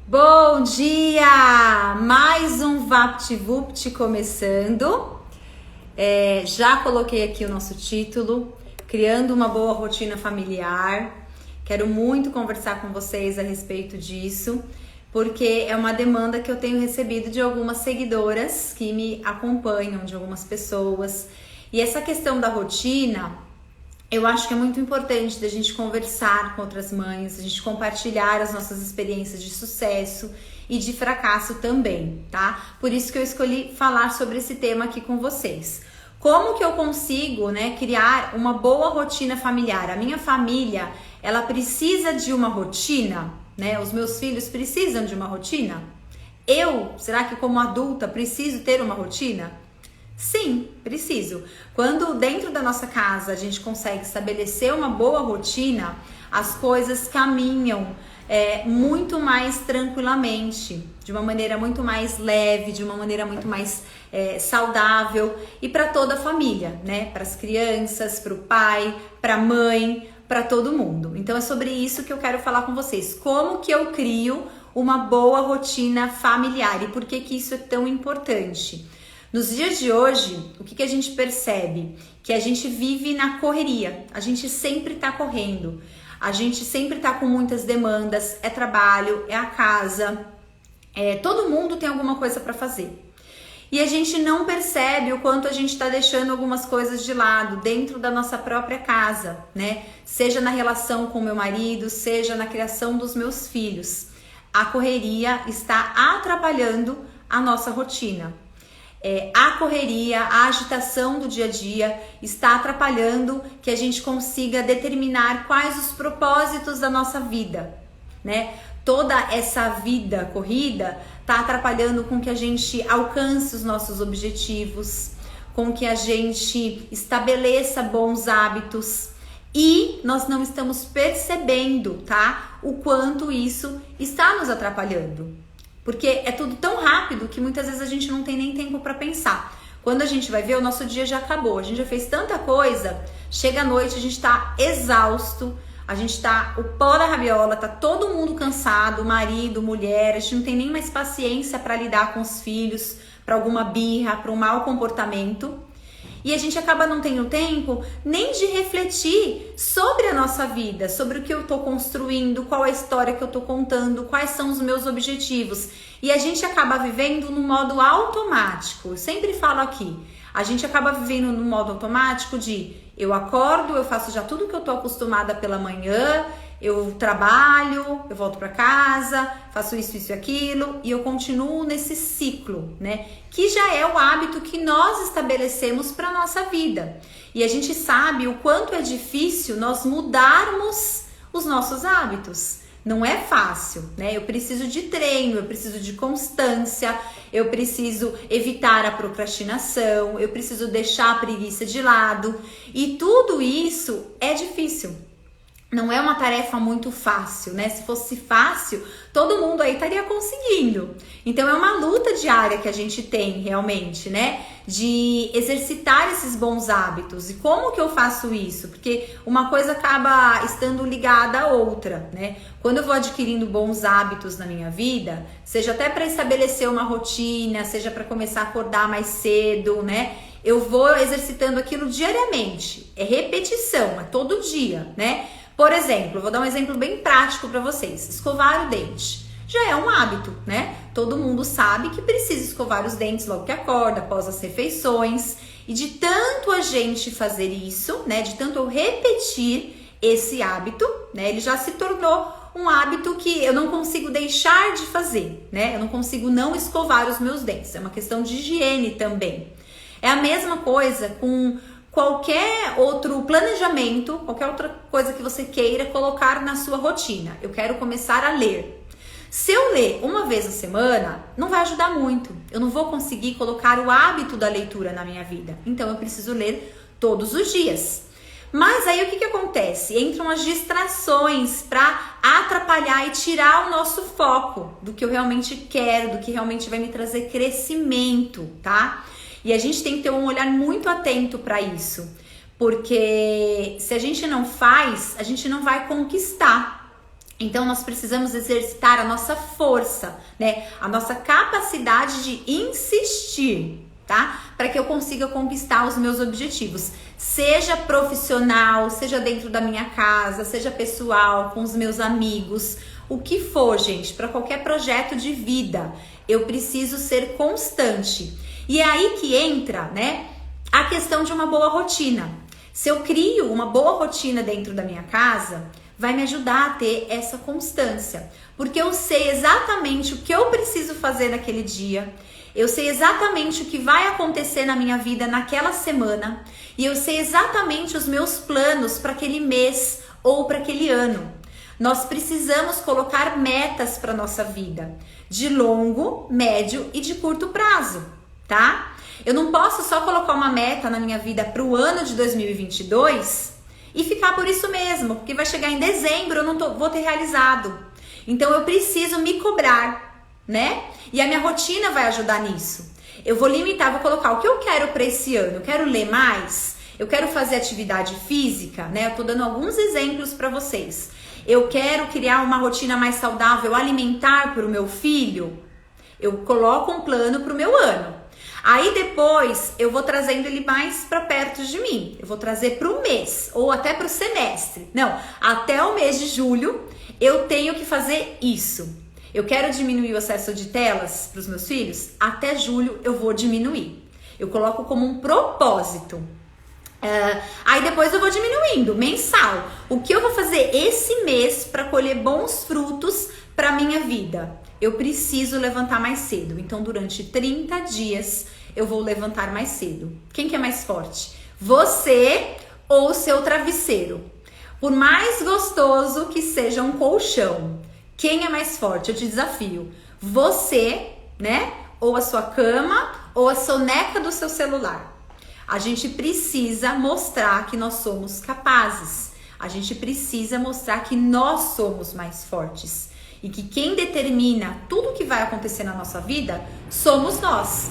Bom dia! Mais um VaptVupt começando. Já coloquei aqui o nosso título, Criando uma Boa Rotina Familiar. Quero muito conversar com vocês a respeito disso, porque é uma demanda que eu tenho recebido de algumas seguidoras que me acompanham, de algumas pessoas. E essa questão da rotina, eu acho que é muito importante da gente conversar com outras mães, a gente compartilhar as nossas experiências de sucesso e de fracasso também, tá? Por isso que eu escolhi falar sobre esse tema aqui com vocês. Como que eu consigo, criar uma boa rotina familiar? A minha família, ela precisa de uma rotina, Os meus filhos precisam de uma rotina? Será que como adulta preciso ter uma rotina? Sim, preciso. Quando dentro da nossa casa a gente consegue estabelecer uma boa rotina, as coisas caminham muito mais tranquilamente, de uma maneira muito mais leve, de uma maneira muito mais saudável e para toda a família, para as crianças, para o pai, para a mãe, para todo mundo. Então é sobre isso que eu quero falar com vocês. Como que eu crio uma boa rotina familiar e por que que isso é tão importante? Nos dias de hoje, o que a gente percebe? Que a gente vive na correria, a gente sempre tá correndo, a gente sempre tá com muitas demandas, é trabalho, é a casa, todo mundo tem alguma coisa para fazer. E a gente não percebe o quanto a gente tá deixando algumas coisas de lado dentro da nossa própria casa, Seja na relação com o meu marido, seja na criação dos meus filhos. A correria está atrapalhando a nossa rotina. A correria, a agitação do dia a dia está atrapalhando que a gente consiga determinar quais os propósitos da nossa vida, Toda essa vida corrida está atrapalhando com que a gente alcance os nossos objetivos, com que a gente estabeleça bons hábitos e nós não estamos percebendo, o quanto isso está nos atrapalhando. Porque é tudo tão rápido que muitas vezes a gente não tem nem tempo para pensar. Quando a gente vai ver, o nosso dia já acabou. A gente já fez tanta coisa, chega à noite, a gente tá exausto, o pó da rabiola, tá todo mundo cansado, marido, mulher, a gente não tem nem mais paciência para lidar com os filhos, para alguma birra, para um mau comportamento. E a gente acaba não tendo tempo nem de refletir sobre a nossa vida, sobre o que eu tô construindo, qual é a história que eu tô contando, quais são os meus objetivos. E a gente acaba vivendo no modo automático. Eu sempre falo aqui, a gente acaba vivendo no modo automático de eu acordo, eu faço já tudo que eu tô acostumada pela manhã, eu trabalho, eu volto para casa, faço isso e aquilo e eu continuo nesse ciclo, Que já é o hábito que nós estabelecemos para nossa vida. E a gente sabe o quanto é difícil nós mudarmos os nossos hábitos. Não é fácil, Eu preciso de treino, eu preciso de constância, eu preciso evitar a procrastinação, eu preciso deixar a preguiça de lado. E tudo isso é difícil. Não é uma tarefa muito fácil, Se fosse fácil, todo mundo aí estaria conseguindo. Então é uma luta diária que a gente tem realmente, De exercitar esses bons hábitos. E como que eu faço isso? Porque uma coisa acaba estando ligada à outra, Quando eu vou adquirindo bons hábitos na minha vida, seja até para estabelecer uma rotina, seja para começar a acordar mais cedo, Eu vou exercitando aquilo diariamente. É repetição, é todo dia, Por exemplo, vou dar um exemplo bem prático para vocês. Escovar o dente. Já é um hábito, Todo mundo sabe que precisa escovar os dentes logo que acorda, após as refeições. E de tanto a gente fazer isso, de tanto eu repetir esse hábito, ele já se tornou um hábito que eu não consigo deixar de fazer, Eu não consigo não escovar os meus dentes. É uma questão de higiene também. É a mesma coisa com qualquer outro planejamento, qualquer outra coisa que você queira colocar na sua rotina. Eu quero começar a ler. Se eu ler uma vez na semana, não vai ajudar muito. Eu não vou conseguir colocar o hábito da leitura na minha vida. Então eu preciso ler todos os dias. Mas aí o que acontece? Entram as distrações para atrapalhar e tirar o nosso foco do que eu realmente quero, do que realmente vai me trazer crescimento, E a gente tem que ter um olhar muito atento para isso, porque se a gente não faz, a gente não vai conquistar. Então nós precisamos exercitar a nossa força, né? A nossa capacidade de insistir, tá? Para que eu consiga conquistar os meus objetivos. Seja profissional, seja dentro da minha casa, seja pessoal, com os meus amigos, o que for, gente, para qualquer projeto de vida, eu preciso ser constante. E é aí que entra, né, a questão de uma boa rotina. Se eu crio uma boa rotina dentro da minha casa, vai me ajudar a ter essa constância, porque eu sei exatamente o que eu preciso fazer naquele dia, eu sei exatamente o que vai acontecer na minha vida naquela semana, e eu sei exatamente os meus planos para aquele mês ou para aquele ano. Nós precisamos colocar metas para nossa vida, de longo, médio e de curto prazo, tá? Eu não posso só colocar uma meta na minha vida para o ano de 2022 e ficar por isso mesmo, porque vai chegar em dezembro, eu não vou ter realizado. Então eu preciso me cobrar, né? E a minha rotina vai ajudar nisso. Eu vou limitar, vou colocar o que eu quero para esse ano. Eu quero ler mais, eu quero fazer atividade física, né? Eu tô dando alguns exemplos para vocês. Eu quero criar uma rotina mais saudável, alimentar para o meu filho. Eu coloco um plano para o meu ano. Aí depois eu vou trazendo ele mais para perto de mim. Eu vou trazer para o mês ou até para o semestre. Não, até o mês de julho eu tenho que fazer isso. Eu quero diminuir o acesso de telas para os meus filhos. Até julho eu vou diminuir. Eu coloco como um propósito. Aí depois eu vou diminuindo, mensal. O que eu vou fazer esse mês para colher bons frutos para minha vida? Eu preciso levantar mais cedo. Então, durante 30 dias, eu vou levantar mais cedo. Quem que é mais forte? Você ou o seu travesseiro? Por mais gostoso que seja um colchão, quem é mais forte? Eu te desafio. Você, né? Ou a sua cama, ou a soneca do seu celular. A gente precisa mostrar que nós somos capazes. A gente precisa mostrar que nós somos mais fortes. E que quem determina tudo que vai acontecer na nossa vida somos nós,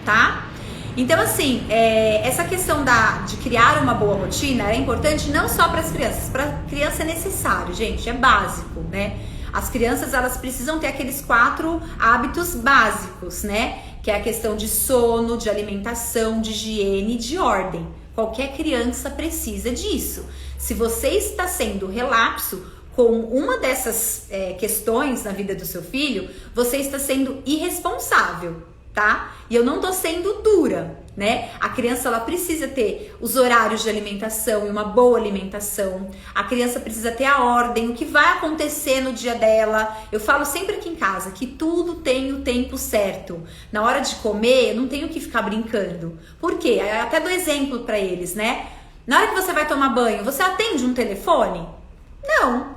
tá? Então, assim, essa questão de criar uma boa rotina é importante não só para as crianças. Para criança é necessário, gente, é básico, né? As crianças, elas precisam ter aqueles 4 hábitos básicos, né? Que é a questão de sono, de alimentação, de higiene e de ordem. Qualquer criança precisa disso. Se você está sendo relapso com uma dessas questões na vida do seu filho, você está sendo irresponsável, tá? E eu não tô sendo dura, né? A criança, ela precisa ter os horários de alimentação e uma boa alimentação. A criança precisa ter a ordem, o que vai acontecer no dia dela. Eu falo sempre aqui em casa que tudo tem o tempo certo. Na hora de comer, eu não tenho que ficar brincando. Por quê? Eu até dou exemplo para eles, né? Na hora que você vai tomar banho, você atende um telefone? Não.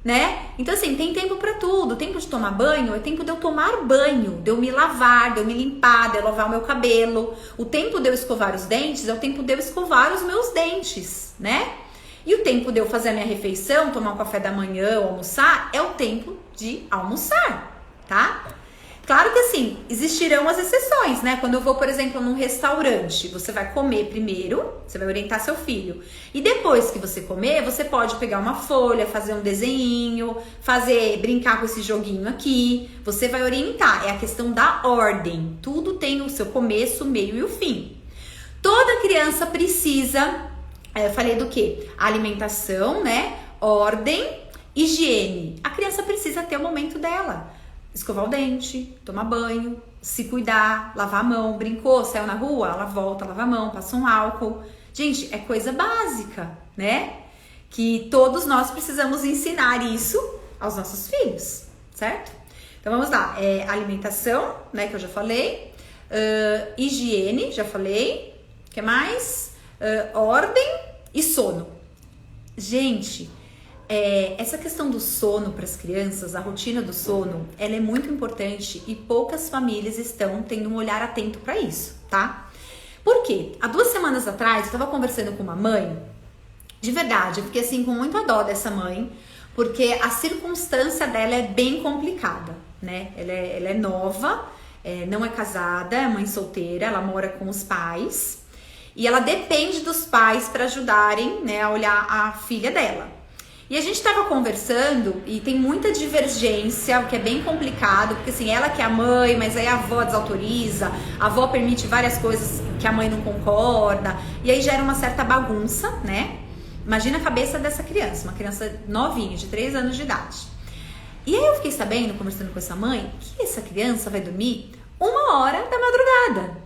Né? Então assim, tem tempo pra tudo. O tempo de tomar banho é tempo de eu tomar banho, de eu me lavar, de eu me limpar, de eu lavar o meu cabelo. O tempo de eu escovar os dentes é o tempo de eu escovar os meus dentes, né? E o tempo de eu fazer a minha refeição, tomar um café da manhã ou almoçar, é o tempo de almoçar, tá? Claro que assim, existirão as exceções, né? Quando eu vou, por exemplo, num restaurante, você vai comer primeiro, você vai orientar seu filho. E depois que você comer, você pode pegar uma folha, fazer um desenho, brincar com esse joguinho aqui. Você vai orientar, é a questão da ordem. Tudo tem o seu começo, meio e o fim. Toda criança precisa, eu falei do quê? Alimentação, né? Ordem, higiene. A criança precisa ter o momento dela. Escovar o dente, tomar banho, se cuidar, lavar a mão, brincou, saiu na rua, ela volta, lava a mão, passa um álcool. Gente, é coisa básica, né? Que todos nós precisamos ensinar isso aos nossos filhos, certo? Então vamos lá, alimentação, né, que eu já falei, higiene, já falei, o que mais? Ordem e sono. Gente, essa questão do sono para as crianças, a rotina do sono, ela é muito importante e poucas famílias estão tendo um olhar atento para isso, tá? Por quê? Há 2 semanas atrás, eu estava conversando com uma mãe, de verdade, eu fiquei assim com muita dó dessa mãe, porque a circunstância dela é bem complicada, né? Ela é nova, não é casada, é mãe solteira, ela mora com os pais e ela depende dos pais para ajudarem, né, a olhar a filha dela. E a gente tava conversando e tem muita divergência, o que é bem complicado, porque assim, ela que é a mãe, mas aí a avó desautoriza, a avó permite várias coisas que a mãe não concorda, e aí gera uma certa bagunça, né? Imagina a cabeça dessa criança, uma criança novinha, de 3 anos de idade. E aí eu fiquei sabendo, conversando com essa mãe, que essa criança vai dormir 1h da madrugada.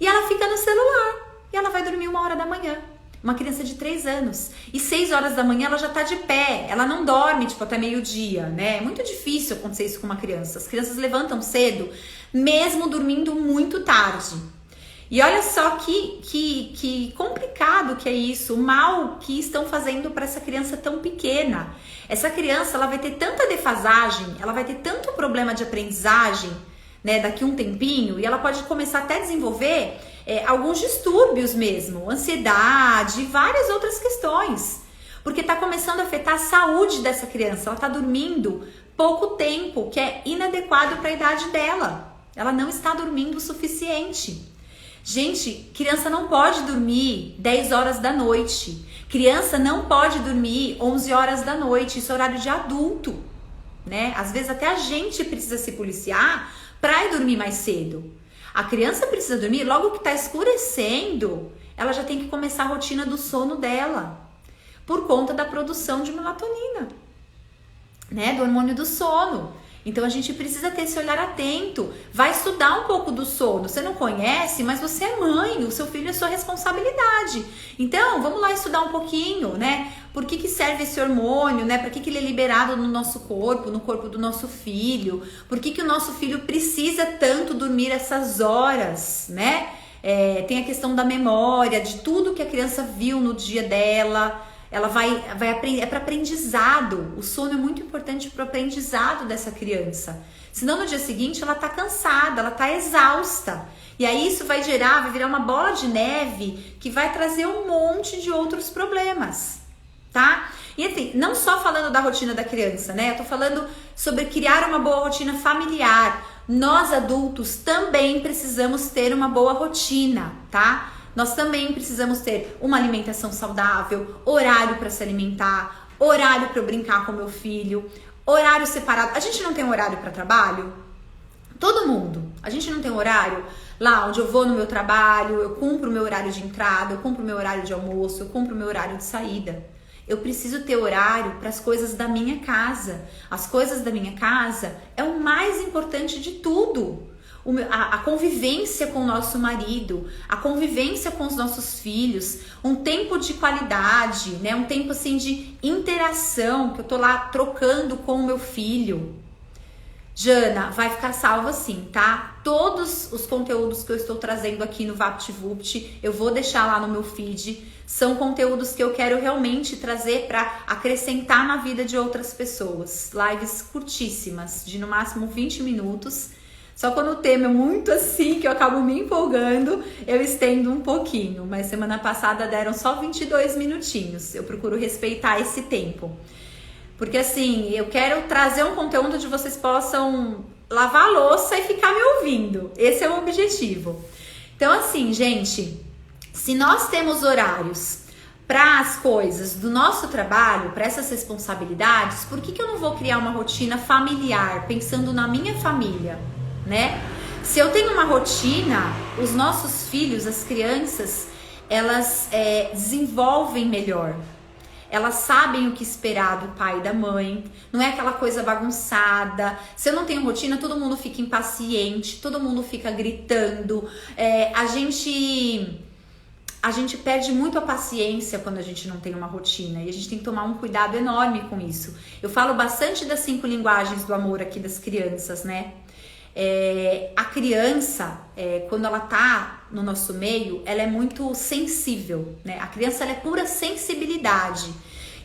E ela fica no celular, e ela vai dormir 1h da manhã. Uma criança de 3 anos. E 6 horas da manhã ela já tá de pé. Ela não dorme, tipo, até meio-dia, né? É muito difícil acontecer isso com uma criança. As crianças levantam cedo, mesmo dormindo muito tarde. E olha só que complicado que é isso, o mal que estão fazendo para essa criança tão pequena. Essa criança, ela vai ter tanta defasagem, ela vai ter tanto problema de aprendizagem, né, daqui um tempinho, e ela pode começar até a desenvolver alguns distúrbios mesmo, ansiedade e várias outras questões, porque tá começando a afetar a saúde dessa criança. Ela tá dormindo pouco tempo, que é inadequado para a idade dela. Ela não está dormindo o suficiente. Gente, criança não pode dormir 10 horas da noite. Criança não pode dormir 11 horas da noite. Isso é horário de adulto, né? Às vezes até a gente precisa se policiar para ir dormir mais cedo. A criança precisa dormir logo que está escurecendo. Ela já tem que começar a rotina do sono dela, por conta da produção de melatonina, né? Do hormônio do sono. Então a gente precisa ter esse olhar atento. Vai estudar um pouco do sono. Você não conhece, mas você é mãe, o seu filho é sua responsabilidade. Então vamos lá estudar um pouquinho, né? Por que serve esse hormônio, né? Para que ele é liberado no nosso corpo, no corpo do nosso filho? Por que o nosso filho precisa tanto dormir essas horas, né? Tem a questão da memória, de tudo que a criança viu no dia dela. Ela vai aprender, é para aprendizado. O sono é muito importante para o aprendizado dessa criança. Senão no dia seguinte ela tá cansada, ela tá exausta. E aí isso vai virar uma bola de neve que vai trazer um monte de outros problemas, tá? E assim, não só falando da rotina da criança, né? Eu tô falando sobre criar uma boa rotina familiar. Nós adultos também precisamos ter uma boa rotina, tá? Nós também precisamos ter uma alimentação saudável, horário para se alimentar, horário para eu brincar com meu filho, horário separado. A gente não tem horário para trabalho? Todo mundo. A gente não tem horário lá onde eu vou no meu trabalho, eu cumpro o meu horário de entrada, eu cumpro o meu horário de almoço, eu cumpro o meu horário de saída. Eu preciso ter horário para as coisas da minha casa. As coisas da minha casa é o mais importante de tudo. A convivência com o nosso marido, a convivência com os nossos filhos, um tempo de qualidade, né? Um tempo assim de interação, que eu tô lá trocando com o meu filho. Jana, vai ficar salvo assim, tá? Todos os conteúdos que eu estou trazendo aqui no VaptVupt, eu vou deixar lá no meu feed. São conteúdos que eu quero realmente trazer para acrescentar na vida de outras pessoas. Lives curtíssimas, de no máximo 20 minutos. Só quando o tema é muito assim, que eu acabo me empolgando, eu estendo um pouquinho. Mas semana passada deram só 22 minutinhos. Eu procuro respeitar esse tempo. Porque assim, eu quero trazer um conteúdo onde vocês possam lavar a louça e ficar me ouvindo. Esse é o objetivo. Então assim, gente, se nós temos horários para as coisas do nosso trabalho, para essas responsabilidades, por que eu não vou criar uma rotina familiar, pensando na minha família? Né? Se eu tenho uma rotina, os nossos filhos, as crianças, elas desenvolvem melhor. Elas sabem o que esperar do pai e da mãe. Não é aquela coisa bagunçada. Se eu não tenho rotina, todo mundo fica impaciente, todo mundo fica gritando. A gente perde muito a paciência quando a gente não tem uma rotina. E a gente tem que tomar um cuidado enorme com isso. Eu falo bastante das 5 linguagens do amor aqui das crianças, né? A criança, quando ela tá no nosso meio, ela é muito sensível, né? A criança, ela é pura sensibilidade.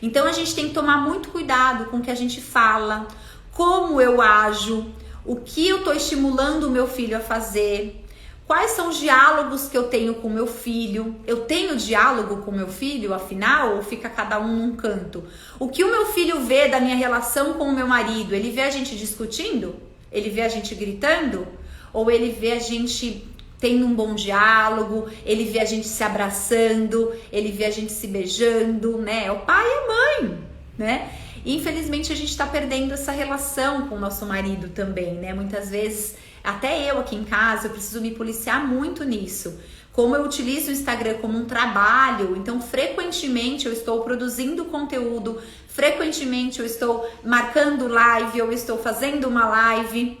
Então a gente tem que tomar muito cuidado com o que a gente fala, como eu ajo, o que eu tô estimulando o meu filho a fazer, quais são os diálogos que eu tenho com o meu filho. Eu tenho diálogo com o meu filho, afinal, ou fica cada um num canto? O que o meu filho vê da minha relação com o meu marido? Ele vê a gente discutindo? Ele vê a gente gritando? Ou ele vê a gente tendo um bom diálogo? Ele vê a gente se abraçando? Ele vê a gente se beijando, né? É o pai e a mãe. né? E infelizmente a gente está perdendo essa relação com o nosso marido também, né? Muitas vezes, até eu aqui em casa, eu preciso me policiar muito nisso. Como eu utilizo o Instagram como um trabalho, então frequentemente eu estou produzindo conteúdo, frequentemente eu estou marcando live, eu estou fazendo uma live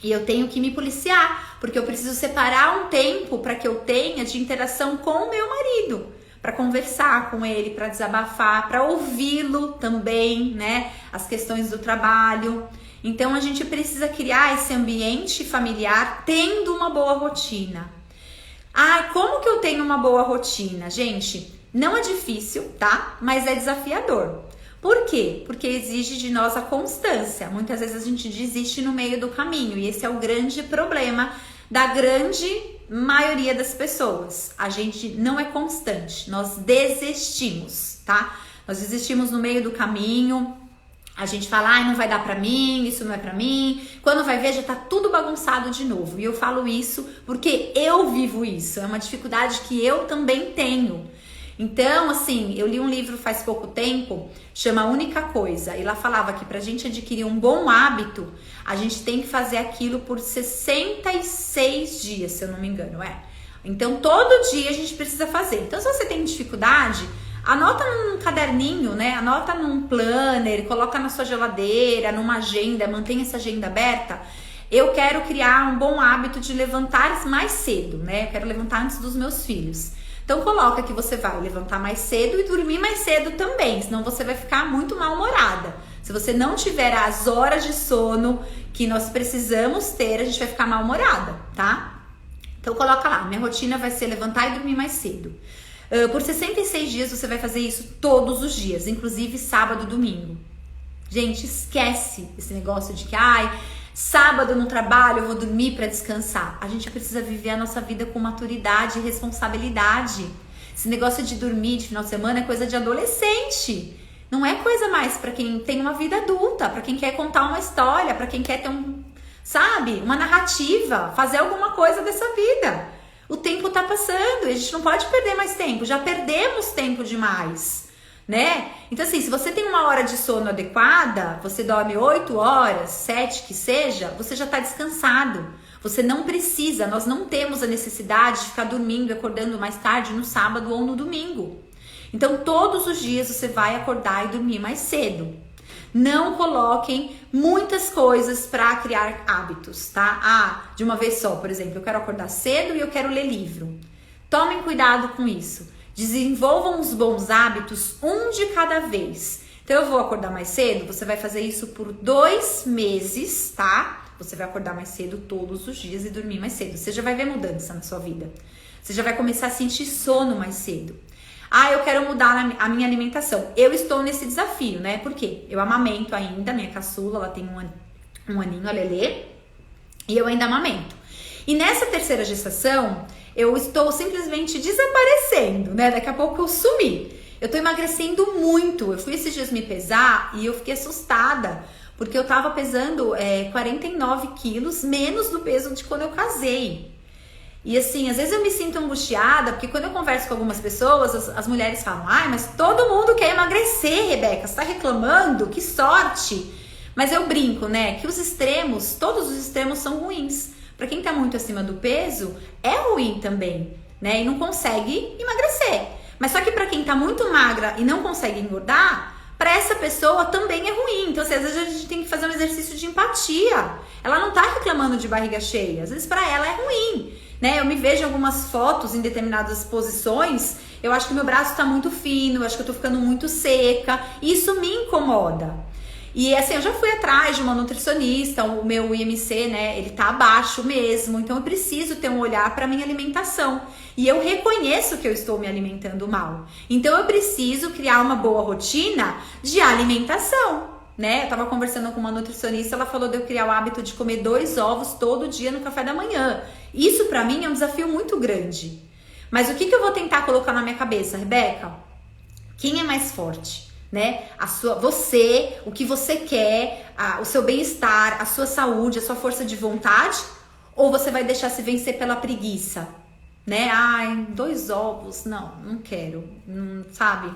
e eu tenho que me policiar, porque eu preciso separar um tempo para que eu tenha de interação com o meu marido, para conversar com ele, para desabafar, para ouvi-lo também, né? As questões do trabalho. Então a gente precisa criar esse ambiente familiar tendo uma boa rotina. Ah, como que eu tenho uma boa rotina? Gente, não é difícil, tá? Mas é desafiador. Por quê? Porque exige de nós a constância. Muitas vezes a gente desiste no meio do caminho e esse é o grande problema da grande maioria das pessoas. A gente não é constante, nós desistimos, tá? Nós desistimos no meio do caminho. A gente fala, ai, não vai dar pra mim, isso não é pra mim. Quando vai ver, já tá tudo bagunçado de novo. E eu falo isso porque eu vivo isso. É uma dificuldade que eu também tenho. Então, assim, eu li um livro faz pouco tempo, chama A Única Coisa. E lá falava que pra gente adquirir um bom hábito, a gente tem que fazer aquilo por 66 dias, se eu não me engano, Então, todo dia a gente precisa fazer. Então, se você tem dificuldade, anota num caderninho, né? Anota num planner, coloca na sua geladeira, numa agenda, mantenha essa agenda aberta. Eu quero criar um bom hábito de levantar mais cedo, né? Eu quero levantar antes dos meus filhos. Então coloca que você vai levantar mais cedo e dormir mais cedo também, senão você vai ficar muito mal-humorada. Se você não tiver as horas de sono que nós precisamos ter, a gente vai ficar mal-humorada, tá? Então coloca lá, minha rotina vai ser levantar e dormir mais cedo. Por 66 dias você vai fazer isso todos os dias, inclusive sábado e domingo. Gente, esquece esse negócio de que, sábado no trabalho eu vou dormir para descansar. A gente precisa viver a nossa vida com maturidade e responsabilidade. Esse negócio de dormir de final de semana é coisa de adolescente. Não é coisa mais para quem tem uma vida adulta, para quem quer contar uma história, para quem quer ter uma narrativa, fazer alguma coisa dessa vida. O tempo tá passando e a gente não pode perder mais tempo. Já perdemos tempo demais, né? Então assim, se você tem uma hora de sono adequada, você dorme 8 horas, 7 que seja, você já tá descansado. Você não precisa, nós não temos a necessidade de ficar dormindo e acordando mais tarde no sábado ou no domingo. Então todos os dias você vai acordar e dormir mais cedo. Não coloquem muitas coisas para criar hábitos, tá? De uma vez só, por exemplo, eu quero acordar cedo e eu quero ler livro. Tomem cuidado com isso. Desenvolvam os bons hábitos um de cada vez. Então eu vou acordar mais cedo, você vai fazer isso por 2 meses, tá? Você vai acordar mais cedo todos os dias e dormir mais cedo. Você já vai ver mudança na sua vida. Você já vai começar a sentir sono mais cedo. Eu quero mudar a minha alimentação. Eu estou nesse desafio, né? Por quê? Eu amamento ainda, minha caçula, ela tem um aninho, a Lelê, e eu ainda amamento. E nessa terceira gestação, eu estou simplesmente desaparecendo, né? Daqui a pouco eu sumi. Eu tô emagrecendo muito. Eu fui esses dias me pesar e eu fiquei assustada, porque eu tava pesando 49 quilos, menos do peso de quando eu casei. E assim, às vezes eu me sinto angustiada, porque quando eu converso com algumas pessoas, as mulheres falam, mas todo mundo quer emagrecer, Rebeca, você tá reclamando? Que sorte! Mas eu brinco, né, que os extremos, todos os extremos são ruins. Pra quem tá muito acima do peso, é ruim também, né, e não consegue emagrecer. Mas só que pra quem tá muito magra e não consegue engordar, pra essa pessoa também é ruim. Então, assim, às vezes a gente tem que fazer um exercício de empatia. Ela não tá reclamando de barriga cheia, às vezes pra ela é ruim. Né, eu me vejo em algumas fotos em determinadas posições, eu acho que meu braço tá muito fino, eu acho que eu tô ficando muito seca, e isso me incomoda. E assim, eu já fui atrás de uma nutricionista, o meu IMC, né, ele tá abaixo mesmo, então eu preciso ter um olhar para minha alimentação. E eu reconheço que eu estou me alimentando mal. Então eu preciso criar uma boa rotina de alimentação. Né? Eu tava conversando com uma nutricionista, ela falou de eu criar o hábito de comer 2 ovos todo dia no café da manhã. Isso pra mim é um desafio muito grande. Mas o que eu vou tentar colocar na minha cabeça, Rebeca? Quem é mais forte, né? Você, o que você quer, o seu bem-estar, a sua saúde, a sua força de vontade? Ou você vai deixar se vencer pela preguiça, né? 2 ovos, não quero, sabe?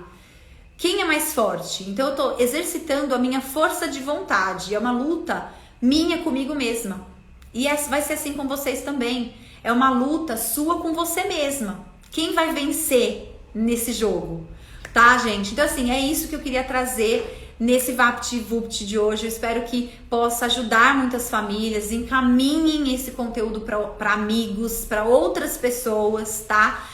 Quem é mais forte? Então eu tô exercitando a minha força de vontade. É uma luta minha comigo mesma. E vai ser assim com vocês também. É uma luta sua com você mesma. Quem vai vencer nesse jogo? Tá, gente? Então assim, é isso que eu queria trazer nesse VaptVupt de hoje. Eu espero que possa ajudar muitas famílias. Encaminhem esse conteúdo para amigos, para outras pessoas, tá?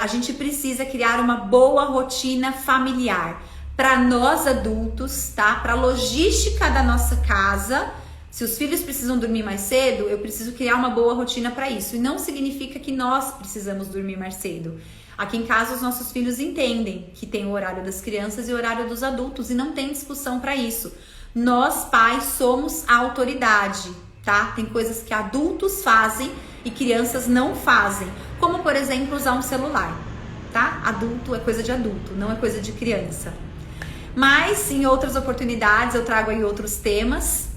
A gente precisa criar uma boa rotina familiar para nós adultos, tá? Para a logística da nossa casa. Se os filhos precisam dormir mais cedo, eu preciso criar uma boa rotina para isso. E não significa que nós precisamos dormir mais cedo. Aqui em casa os nossos filhos entendem que tem o horário das crianças e o horário dos adultos e não tem discussão para isso. Nós, pais, somos a autoridade, tá? Tem coisas que adultos fazem e crianças não fazem, como por exemplo usar um celular, tá? Adulto é coisa de adulto, não é coisa de criança. Mas em outras oportunidades eu trago aí outros temas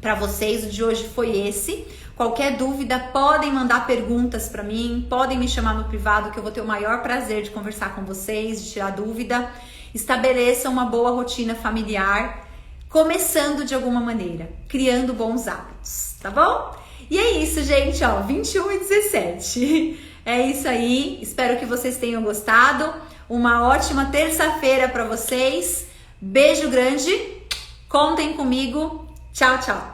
para vocês. O de hoje foi esse. Qualquer dúvida, podem mandar perguntas para mim, podem me chamar no privado que eu vou ter o maior prazer de conversar com vocês, de tirar dúvida. Estabeleçam uma boa rotina familiar, começando de alguma maneira, criando bons hábitos, tá bom? E é isso, gente, ó, 21h17. É isso aí, espero que vocês tenham gostado. Uma ótima terça-feira para vocês. Beijo grande, contem comigo. Tchau, tchau.